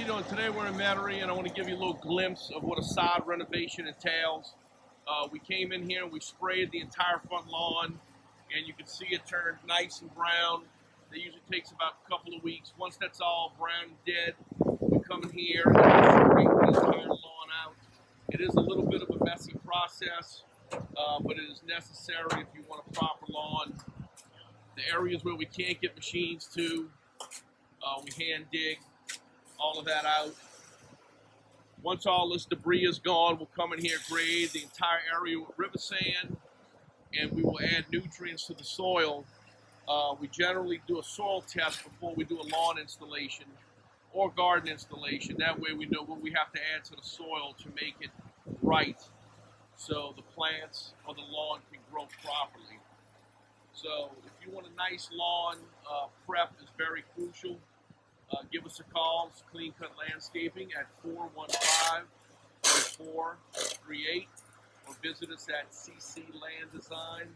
you doing? Today we're in Metairie, and I want to give you a little glimpse of what a sod renovation entails. We came in here and we sprayed the entire front lawn, and you can see it turned nice and brown. That usually takes about a couple of weeks. Once that's all brown and dead, we come in here and we spray the entire lawn out. It is a little bit of a messy process, but it is necessary if you want a proper lawn. The areas where we can't get machines to, we hand dig all of that out. Once all this debris is gone, we'll come in here, grade the entire area with river sand, and we will add nutrients to the soil. We generally do a soil test before we do a lawn installation or garden installation. That way we know what we have to add to the soil to make it right so the plants or the lawn can grow properly. So if you want a nice lawn, prep is very crucial. Give us a call. It's Clean Cut Landscaping at 415-1438 or visit us at cclanddesign.com.